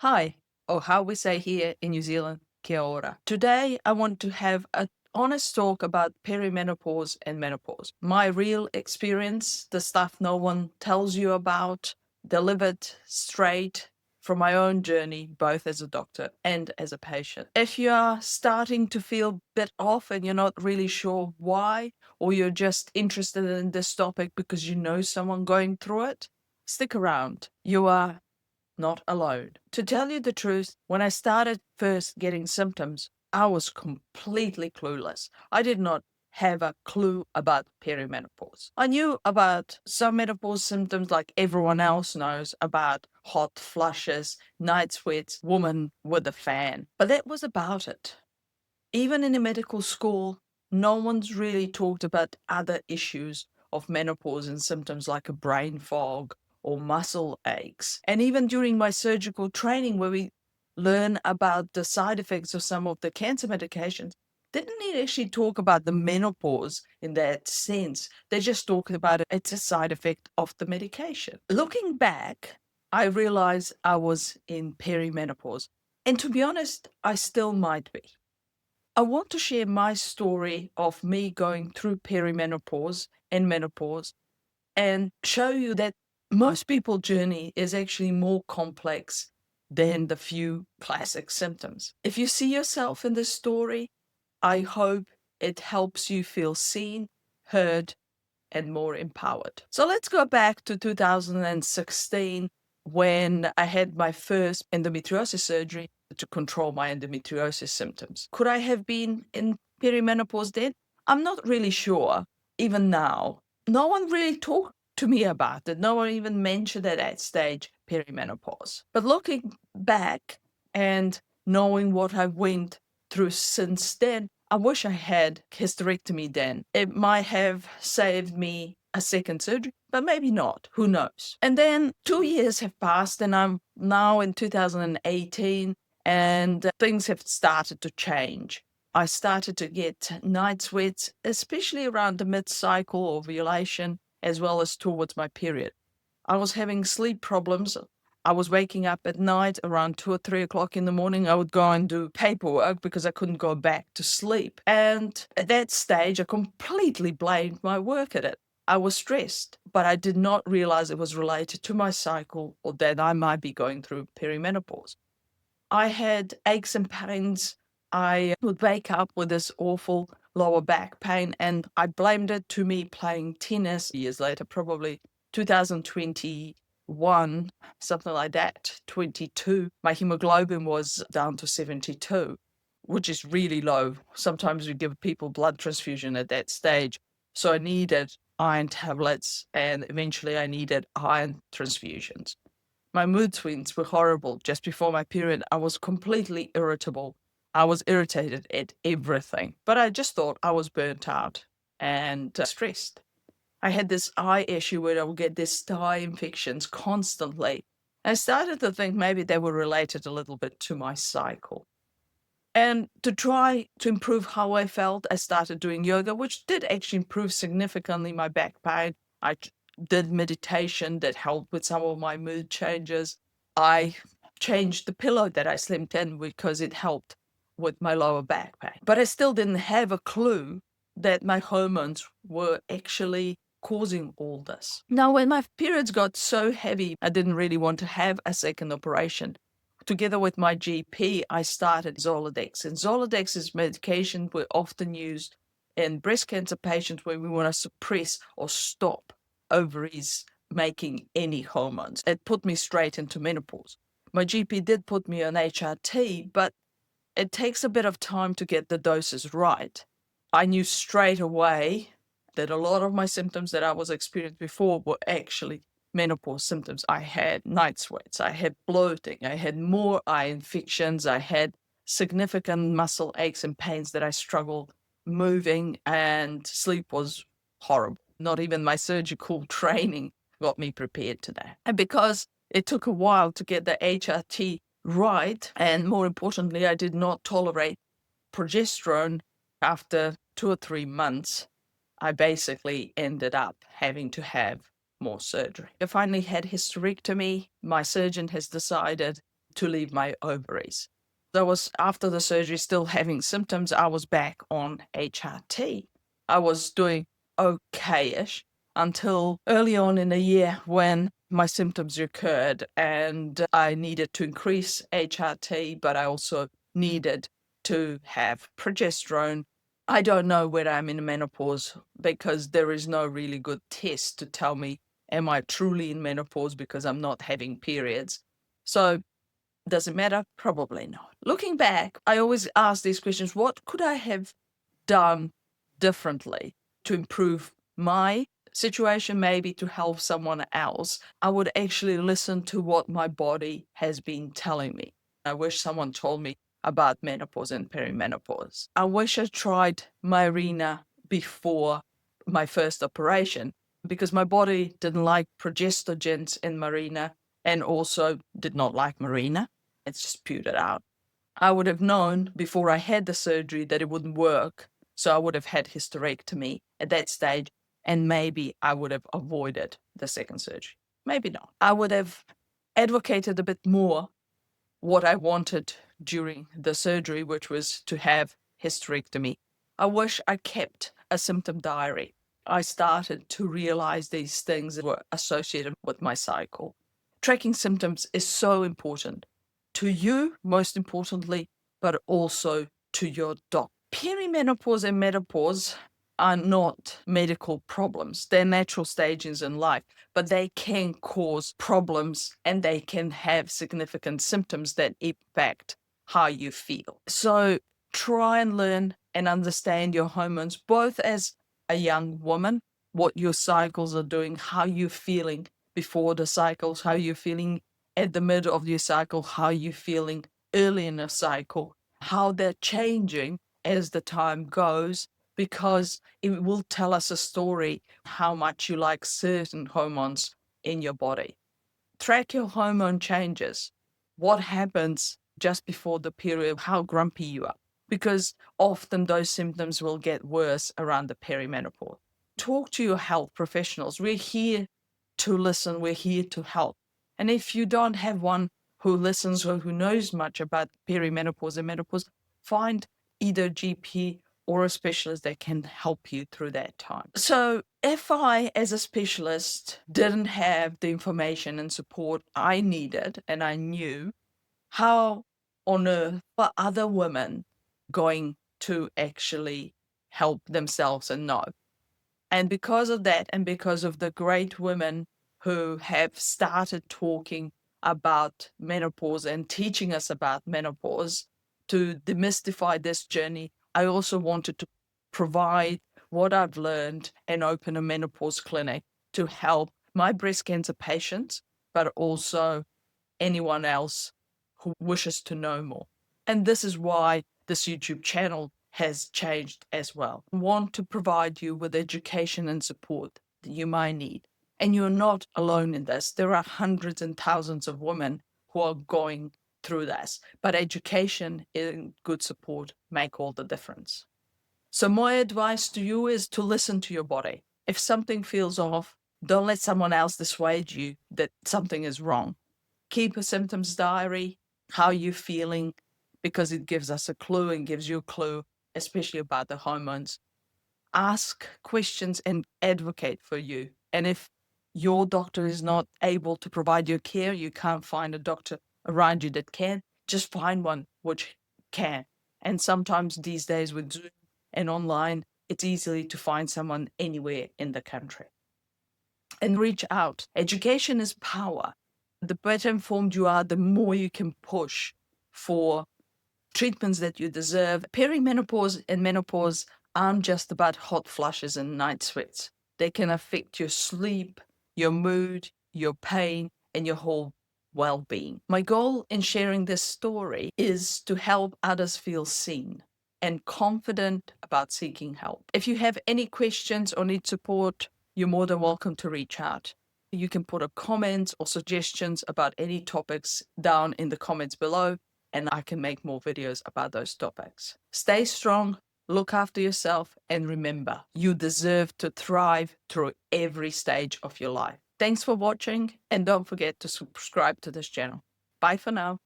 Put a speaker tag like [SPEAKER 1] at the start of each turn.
[SPEAKER 1] Hi, or how we say here in New Zealand, kia ora. Today, I want to have an honest talk about perimenopause and menopause. My real experience, the stuff no one tells you about, delivered straight from my own journey, both as a doctor and as a patient. If you are starting to feel a bit off and you're not really sure why, or you're just interested in this topic because you know someone going through it, stick around. You are not alone. To tell you the truth, when I started first getting symptoms, I was completely clueless. I did not have a clue about perimenopause. I knew about some menopause symptoms like everyone else knows about hot flushes, night sweats, woman with a fan. But that was about it. Even in a medical school, no one's really talked about other issues of menopause and symptoms like a brain fog or muscle aches. And even during my surgical training, where we learn about the side effects of some of the cancer medications, didn't it actually talk about the menopause in that sense. They just talked about it. It's a side effect of the medication. Looking back, I realized I was in perimenopause. And to be honest, I still might be. I want to share my story of me going through perimenopause and menopause and show you that most people's journey is actually more complex than the few classic symptoms. If you see yourself in this story, I hope it helps you feel seen, heard, and more empowered. So let's go back to 2016 when I had my first endometriosis surgery to control my endometriosis symptoms. Could I have been in perimenopause then? I'm not really sure, even now. No one really talked to me about it. No one even mentioned at that stage perimenopause. But looking back and knowing what I went through since then, I wish I had hysterectomy then. It might have saved me a second surgery, but maybe not. Who knows? And then 2 years have passed, and I'm now in 2018, and things have started to change. I started to get night sweats, especially around the mid-cycle ovulation, as well as towards my period. I was having sleep problems. I was waking up at night around 2 or 3 o'clock in the morning. I would go and do paperwork because I couldn't go back to sleep. And at that stage, I completely blamed my work at it. I was stressed, but I did not realize it was related to my cycle or that I might be going through perimenopause. I had aches and pains. I would wake up with this awful lower back pain, and I blamed it to me playing tennis years later, probably 2021, something like that, 22. My hemoglobin was down to 72, which is really low. Sometimes we give people blood transfusion at that stage. So I needed iron tablets, and eventually I needed iron transfusions. My mood swings were horrible. Just before my period, I was completely irritable. I was irritated at everything, but I just thought I was burnt out and stressed. I had this eye issue where I would get these eye infections constantly. I started to think maybe they were related a little bit to my cycle. And to try to improve how I felt, I started doing yoga, which did actually improve significantly my back pain. Did meditation that helped with some of my mood changes. I changed the pillow that I slept in because it helped with my lower back pain. But I still didn't have a clue that my hormones were actually causing all this. Now, when my periods got so heavy, I didn't really want to have a second operation. Together with my GP, I started Zoladex. And Zoladex is medication we often used in breast cancer patients where we want to suppress or stop ovaries making any hormones. It put me straight into menopause. My GP did put me on HRT, but it takes a bit of time to get the doses right. I knew straight away that a lot of my symptoms that I was experiencing before were actually menopause symptoms. I had night sweats, I had bloating, I had more eye infections, I had significant muscle aches and pains that I struggled moving, and sleep was horrible. Not even my surgical training got me prepared to that. And because it took a while to get the HRT right, and more importantly, I did not tolerate progesterone after 2 or 3 months, I basically ended up having to have more surgery. I finally had hysterectomy. My surgeon has decided to leave my ovaries. So I was, after the surgery, still having symptoms. I was back on HRT. I was doing okay-ish until early on in the year when my symptoms recurred and I needed to increase HRT, but I also needed to have progesterone. I don't know whether I'm in menopause because there is no really good test to tell me, am I truly in menopause because I'm not having periods? So does it matter? Probably not. Looking back, I always ask these questions: what could I have done differently to improve my situation, maybe to help someone else? I would actually listen to what my body has been telling me. I wish someone told me about menopause and perimenopause. I wish I tried Mirena before my first operation because my body didn't like progestogens in Mirena and also did not like Mirena. It's just spewed it out. I would have known before I had the surgery that it wouldn't work. So I would have had hysterectomy at that stage, and maybe I would have avoided the second surgery. Maybe not. I would have advocated a bit more what I wanted during the surgery, which was to have hysterectomy. I wish I kept a symptom diary. I started to realize these things were associated with my cycle. Tracking symptoms is so important to you, most importantly, but also to your doctor. Perimenopause and menopause are not medical problems. They're natural stages in life, but they can cause problems and they can have significant symptoms that impact how you feel. So try and learn and understand your hormones, both as a young woman, what your cycles are doing, how you're feeling before the cycles, how you're feeling at the middle of your cycle, how you're feeling early in the cycle, how they're changing as the time goes, because it will tell us a story how much you like certain hormones in your body. Track your hormone changes. What happens just before the period, how grumpy you are, because often those symptoms will get worse around the perimenopause. Talk to your health professionals. We're here to listen, we're here to help. And if you don't have one who listens or who knows much about perimenopause and menopause, find either GP or a specialist that can help you through that time. So if I, as a specialist, didn't have the information and support I needed and I knew, how on earth are other women going to actually help themselves and know? And because of that, and because of the great women who have started talking about menopause and teaching us about menopause to demystify this journey, I also wanted to provide what I've learned and open a menopause clinic to help my breast cancer patients, but also anyone else who wishes to know more. And this is why this YouTube channel has changed as well. I want to provide you with education and support that you might need. And you're not alone in this. There are hundreds and thousands of women who are going through this. But education and good support make all the difference. So my advice to you is to listen to your body. If something feels off, don't let someone else dissuade you that something is wrong. Keep a symptoms diary, how you're feeling, because it gives us a clue and gives you a clue, especially about the hormones. Ask questions and advocate for you. And if your doctor is not able to provide you care, you can't find a doctor around you that can, just find one which can. And sometimes these days with Zoom and online, it's easy to find someone anywhere in the country. And reach out. Education is power. The better informed you are, the more you can push for treatments that you deserve. Perimenopause and menopause aren't just about hot flushes and night sweats. They can affect your sleep, your mood, your pain, and your whole well-being. My goal in sharing this story is to help others feel seen and confident about seeking help. If you have any questions or need support, you're more than welcome to reach out. You can put a comment or suggestions about any topics down in the comments below, and I can make more videos about those topics. Stay strong, look after yourself, and remember, you deserve to thrive through every stage of your life. Thanks for watching, and don't forget to subscribe to this channel. Bye for now.